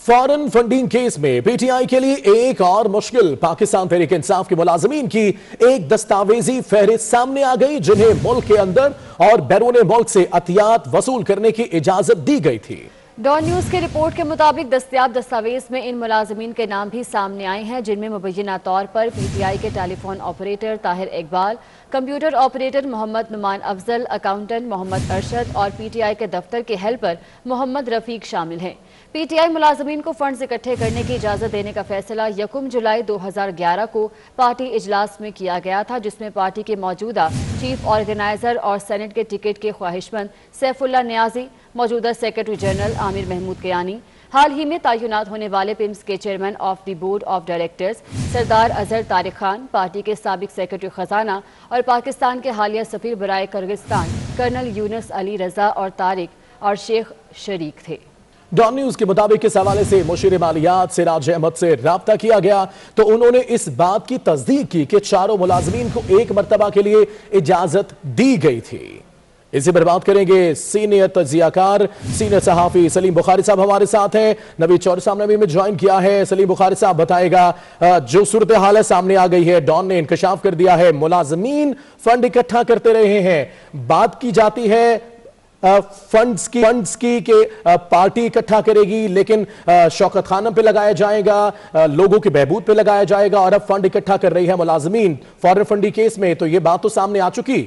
Foreign funding case में PTI के लिए एक और मुश्किल। पाकिस्तान तहरीक इंसाफ के मुलाजिमीन की एक दस्तावेजी फहरिस्त सामने आ गई, जिन्हें मुल्क के अंदर और बैरून मुल्क से अतियात वसूल करने की इजाजत दी गई थी। डॉन न्यूज की रिपोर्ट के मुताबिक दस्तयाब दस्तावेज में इन मुलाजिमीन के नाम भी सामने आए हैं, जिनमें मुबैना तौर पर पीटीआई के telephone operator Tahir Iqbal, computer operator Mohammad Noman Afzal, accountant Mohammad Arshad और पीटीआई के दफ्तर के हेल्पर मोहम्मद रफीक शामिल हैं। पीटीआई मुलाजिमीन को फंड्स इकट्ठे करने की इजाजत देने का फैसला 1 जुलाई 2011 को पार्टी इजलास में किया गया था, जिसमें पार्टी के मौजूदा चीफ ऑर्गेनाइजर और सेनेट के टिकट के ख्वाहिशमंद सैफुल्लाह नियाजी, मौजूदा सेक्रेटरी जनरल आमिर महमूद कियानी, हाल ही में तैनात होने वाले पिम्स के chairman of the board of directors Sardar Azhar Tariq Khan, party के साबिक सेक्रेटरी खजाना और पाकिस्तान के हालिया सफीर बराए किर्गिस्तान कर्नल यूनुस अली रजा और तारिक और शेख शरीक थे। डॉन न्यूज के मुताबिक इस हवाले से मुशीर मालियात सिराज अहमद से राब्ता किया गया तो उन्होंने इस बात की तस्दीक की कि चारों मुलाजमीन को एक मरतबा के लिए इजाजत दी गई थी। इसी पर बात करेंगे सीनियर तज्जियाकार, सीनियर सहाफी सलीम बुखारी साहब हमारे साथ हैं। नवीद चौधरी साहब ने भी हमें ज्वाइन किया है। सलीम बुखारी साहब बताएगा, जो सूरत हाल है सामने आ गई है, डॉन ने इंकशाफ कर दिया है, मुलाजमीन फंड इकट्ठा करते रहे हैं, बात की जाती है फंड्स की कि पार्टी इकट्ठा करेगी, लेकिन शौकत खानम पे लगाया जाएगा, लोगों की बहबूद पे लगाया जाएगा, और अब फंड इकट्ठा कर रही है मुलाजमीन फॉरेन फंडिंग केस में। तो ये बात तो सामने आ चुकी।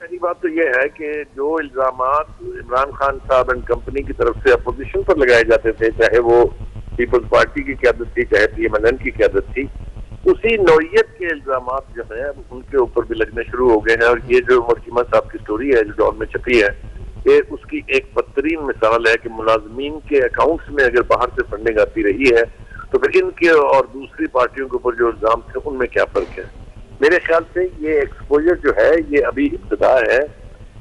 पहली बात तो ये है कि जो इल्जामात इमरान खान साहब एंड कंपनी की तरफ से अपोजिशन पर लगाए जाते थे, चाहे वो पीपल्स पार्टी की क़यादत थी, चाहे पीएमएलएन की क़यादत थी, उसी नौइयत के इल्जामात जो है उनके ऊपर भी लगने शुरू हो गए हैं। और ये जो मरकीमा साहब की स्टोरी है जो डॉन में छपी है, ये उसकी एक बदतरीन मिसाल है कि मुलाजमीन के अकाउंट्स में अगर बाहर से फंडिंग आती रही है तो फिर इनके और दूसरी पार्टियों के ऊपर जो इल्जाम थे उनमें क्या फर्क है। मेरे ख्याल से ये एक्सपोजर जो है ये अभी इब्तिदा है।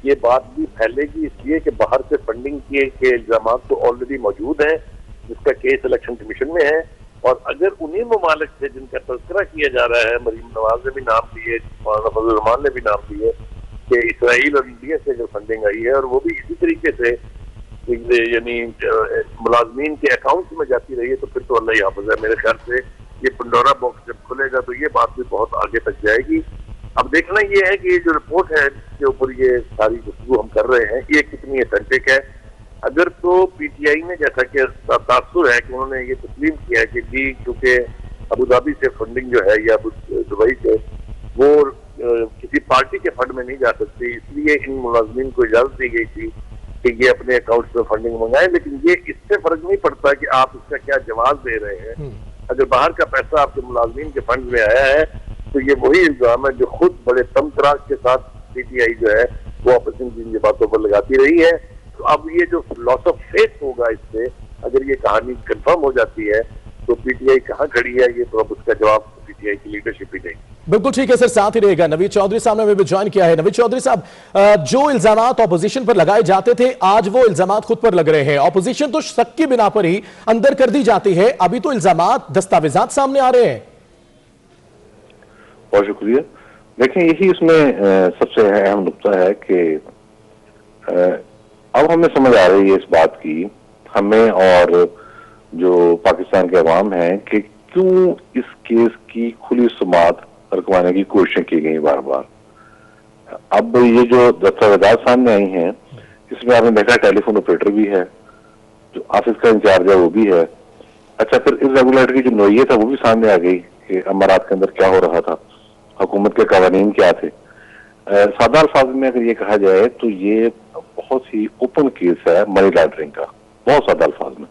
ये बात भी फैलेगी इसलिए कि बाहर से फंडिंग के इल्जाम तो ऑलरेडी मौजूद हैं, जिसका केस इलेक्शन कमीशन में है। और अगर उन्हीं ममालिक से जिनका तज़किरा किया जा रहा है, मरीम नवाज ने भी नाम लिए, मौलाना फजल रहमान ने भी नाम लिए, कि इसराइल और इंडिया से जो फंडिंग आई है और वो भी इसी तरीके से यानी मुलाजमीन के अकाउंट्स में जाती रही है, तो फिर तो अल्लाह ही हाफ़िज़ है। मेरे ख्याल से ये पंडोरा बॉक्स जब खुलेगा तो ये बात भी बहुत आगे तक जाएगी। अब देखना ये है कि ये जो रिपोर्ट है जिसके ऊपर ये सारी गुफ्तगू हम कर रहे हैं, ये कितनी ऑथेंटिक है। अगर तो पीटीआई ने, जैसा कि तासुर है कि उन्होंने ये तस्लीम किया है कि जी क्योंकि अबू धाबी से फंडिंग जो है या दुबई से वो किसी पार्टी के फंड में नहीं जा सकती, इसलिए इन मुलाजमीन को इजाजत दी गई थी कि ये अपने अकाउंट्स में फंडिंग मंगाए। लेकिन ये इससे फर्क नहीं पड़ता कि आप इसका क्या जवाब दे रहे हैं। अगर बाहर का पैसा आपके मुलाजमीन के फंड में आया है तो ये वही इल्जाम है जो खुद बड़े तमतराज के साथ पीटीआई जो है वो आपस में बातों पर लगाती रही है। तो अब ये जो लॉस ऑफ फेथ होगा इससे, अगर ये कहानी कंफर्म हो जाती है तो पीटीआई कहाँ खड़ी है, ये तो अब उसका जवाब पीटीआई की लीडरशिप ही देगी। बिल्कुल ठीक है सर, साथ ही रहेगा। नवीद चौधरी साहब ने भी ज्वाइन किया है। नवीद चौधरी साहब, जो इल्जामात ऑपोजिशन पर लगाए जाते थे, आज वो इल्जामात खुद पर लग रहे हैं। ऑपोजिशन तो शक की बिना पर ही अंदर कर दी जाती है, अभी तो इल्जामात दस्तावेजात सामने आ रहे हैं। बहुत शुक्रिया। देखें, यही इसमें सबसे अहम नुकता है कि अब हमें समझ आ रही है इस बात की, हमें और जो पाकिस्तान के अवाम है, कि क्यों इस केस की खुली सुमात रखवाने की कोशिशें की गई बार बार। अब ये जो दस्तावेजात सामने आई हैं, इसमें आपने देखा टेलीफोन ऑपरेटर भी है, जो ऑफिस का इंचार्ज है वो भी है। अच्छा, फिर इस रेगुलेटर की जो नौइयत है वो भी सामने आ गई कि अमारात के अंदर क्या हो रहा था, हुकूमत के कानून क्या थे। सादा अल्फाज में अगर ये कहा जाए तो ये बहुत ही ओपन केस है मनी लॉन्ड्रिंग का, बहुत सादा अल्फाज में।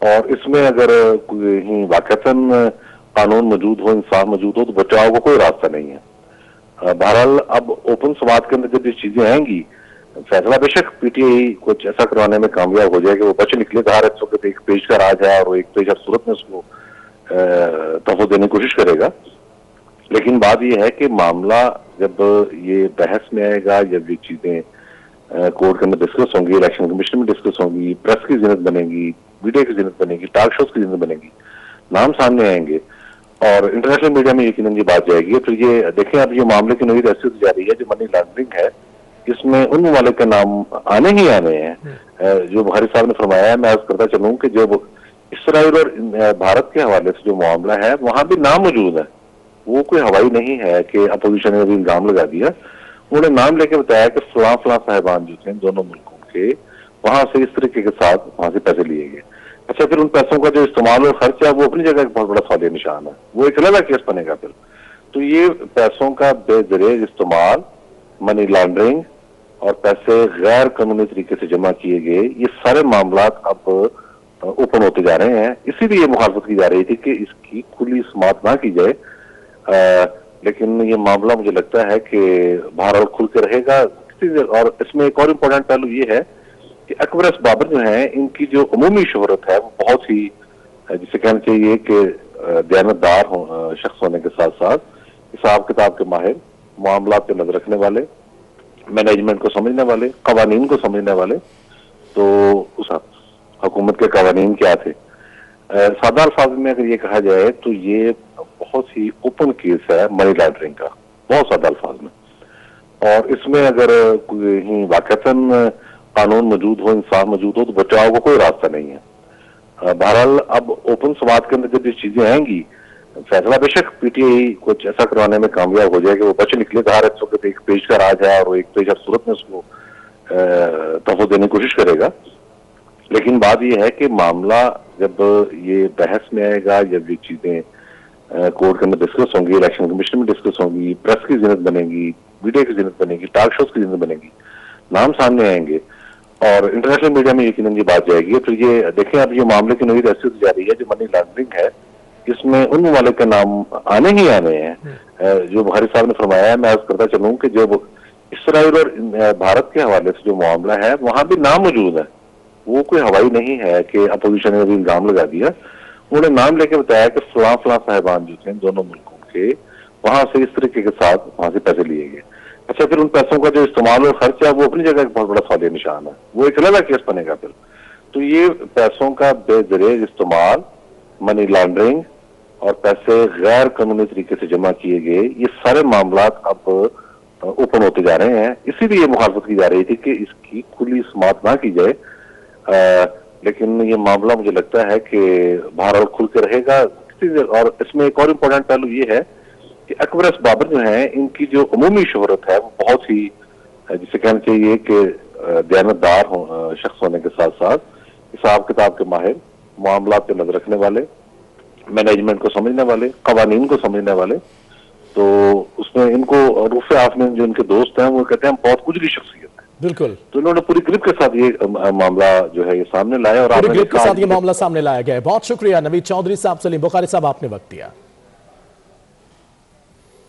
और इसमें अगर कहीं वाकईतन कानून मौजूद हो, इंसाफ मौजूद हो, तो बचाव को कोई रास्ता नहीं है। बहरहाल अब ओपन समाज के अंदर जब ये चीजें आएंगी, फैसला बेशक पीटीआई कुछ ऐसा करवाने में कामयाब हो जाए कि वो बच निकले। तो हर एक पेज का राज है और एक पेज हर सूरत में उसको तहफ़्फ़ुज़ देने की कोशिश करेगा। लेकिन बात यह है कि मामला जब ये बहस में आएगा, जब ये चीजें कोर्ट के अंदर डिस्कस होंगी, इलेक्शन कमीशन में डिस्कस होंगी, प्रेस की जिन्नत बनेगी, मीडिया की जिन्नत बनेगी, टॉक शोज की जिन्नत बनेगी, नाम सामने आएंगे और इंटरनेशनल मीडिया में यकीनन ये बात जाएगी। फिर ये देखें, अब ये मामले की नोयत ऐसी होती जा रही है, जो मनी लॉन्ड्रिंग है اس میں ان ممالک کے نام آنے ہی آنے ہیں جو بخاری صاحب نے فرمایا ہے. میں عرض کرتا چلوں کہ جب اسرائیل اور بھارت کے حوالے سے جو معاملہ ہے وہاں بھی نام موجود ہے. وہ کوئی ہوائی نہیں ہے کہ اپوزیشن نے ابھی الزام لگا دیا. انہوں نے نام لے کے بتایا کہ فلاں فلاں صاحبان جو تھے دونوں ملکوں کے وہاں سے اس طریقے کے ساتھ وہاں سے پیسے لیے گئے. اچھا پھر ان پیسوں کا جو استعمال اور خرچ ہے وہ اپنی جگہ ایک بہت بڑا سوالیہ نشان ہے. وہ ایک علیحدہ کیس بنے گا پھر. تو یہ پیسوں کا بے دریغ استعمال, منی لانڈرنگ اور پیسے غیر قانونی طریقے سے جمع کیے گئے, یہ سارے معاملات اب اوپن ہوتے جا رہے ہیں. اسی لیے یہ مخالفت کی جا رہی تھی کہ اس کی کھلی سماعت نہ کی جائے, لیکن یہ معاملہ مجھے لگتا ہے کہ بہرحال کھل کے رہے گا. اور اس میں ایک اور امپورٹنٹ پہلو یہ ہے کہ اکبر ایس بابر جو ہیں ان کی جو عمومی شہرت ہے وہ بہت ہی جسے کہنا چاہیے کہ دیانتدار شخص ہونے کے ساتھ ساتھ حساب کتاب کے ماہر, معاملات پہ نظر رکھنے والے, مینجمنٹ کو سمجھنے والے, قوانین کو سمجھنے والے. تو اس حکومت کے قوانین کیا تھے, سادہ الفاظ میں اگر یہ کہا جائے تو یہ بہت ہی اوپن کیس ہے منی لانڈرنگ کا, بہت سادہ الفاظ میں. اور اس میں اگر کہیں واقعتاً قانون موجود ہو, انصاف موجود ہو تو بچاؤ کا کوئی راستہ نہیں ہے. بہرحال اب اوپن سماعت کے اندر جب یہ چیزیں آئیں گی, فیصلہ بے شک پی ٹی آئی کچھ ایسا کروانے میں کامیاب ہو جائے کہ وہ بچے نکلے تو ہر ایک پیج کا راج ہے اور ایک پیج ہر صورت میں اس کو تحفظ دینے کی کوشش کرے گا. لیکن بات یہ ہے کہ معاملہ جب یہ بحث میں آئے گا, جب یہ چیزیں کورٹ کے اندر ڈسکس ہوں گی, الیکشن کمیشن میں ڈسکس ہوں گی, پریس کی زینت بنے گی, میڈیا کی زینت بنے گی, ٹاک شوز کی زینت بنے گی, نام سامنے آئیں گے اور انٹرنیشنل میڈیا میں یقیناً یہ بات جائے گی. پھر یہ دیکھیں اب یہ معاملے کی نوعیت ایسی ہوتی جا رہی ہے جو منی لانڈرنگ ہے, اس میں ان ممالک کے نام آنے ہی آنے ہیں جو بخاری صاحب نے فرمایا ہے. میں عرض کرتا چلوں کہ جب اسرائیل اور بھارت کے حوالے سے جو معاملہ ہے وہاں بھی نام موجود ہے. وہ کوئی ہوائی نہیں ہے کہ اپوزیشن نے ابھی الزام لگا دیا. انہوں نے نام لے کے بتایا کہ فلاں فلاں صاحبان جو تھے دونوں ملکوں کے وہاں سے اس طریقے کے ساتھ وہاں سے پیسے لیے گئے. اچھا پھر ان پیسوں کا جو استعمال اور خرچ ہے وہ اپنی جگہ ایک بہت بڑا سوالیہ نشان ہے. وہ ایک علیحدہ کیس بنے گا پھر. تو یہ پیسوں کا بے دریغ استعمال, منی لانڈرنگ اور پیسے غیر قانونی طریقے سے جمع کیے گئے, یہ سارے معاملات اب اوپن ہوتے جا رہے ہیں. اسی لیے یہ مخالفت کی جا رہی تھی کہ اس کی کھلی سماعت نہ کی جائے, لیکن یہ معاملہ مجھے لگتا ہے کہ بہرحال کھل کے رہے گا. اور اس میں ایک اور امپورٹنٹ پہلو یہ ہے کہ اکبر ایس بابر جو ہیں ان کی جو عمومی شہرت ہے وہ بہت ہی جسے کہنا چاہیے کہ دیانتدار شخص ہونے کے ساتھ ساتھ حساب کتاب کے ماہر, معاملات پہ نظر رکھنے والے, مینجمنٹ کو سمجھنے والے, قوانین کو سمجھنے والے. تو اس میں ان کو روف آفرین جو ان کے دوست ہیں وہ کہتے ہیں ہم بہت کجلی شخصیت ہے. بالکل, تو انہوں نے پوری کلپ کے ساتھ یہ معاملہ جو ہے یہ سامنے لایا, اور پوری کلپ کے ساتھ یہ معاملہ سامنے لایا گیا ہے. بہت شکریہ نوید چودھری صاحب, سلیم بخاری صاحب, آپ نے وقت دیا.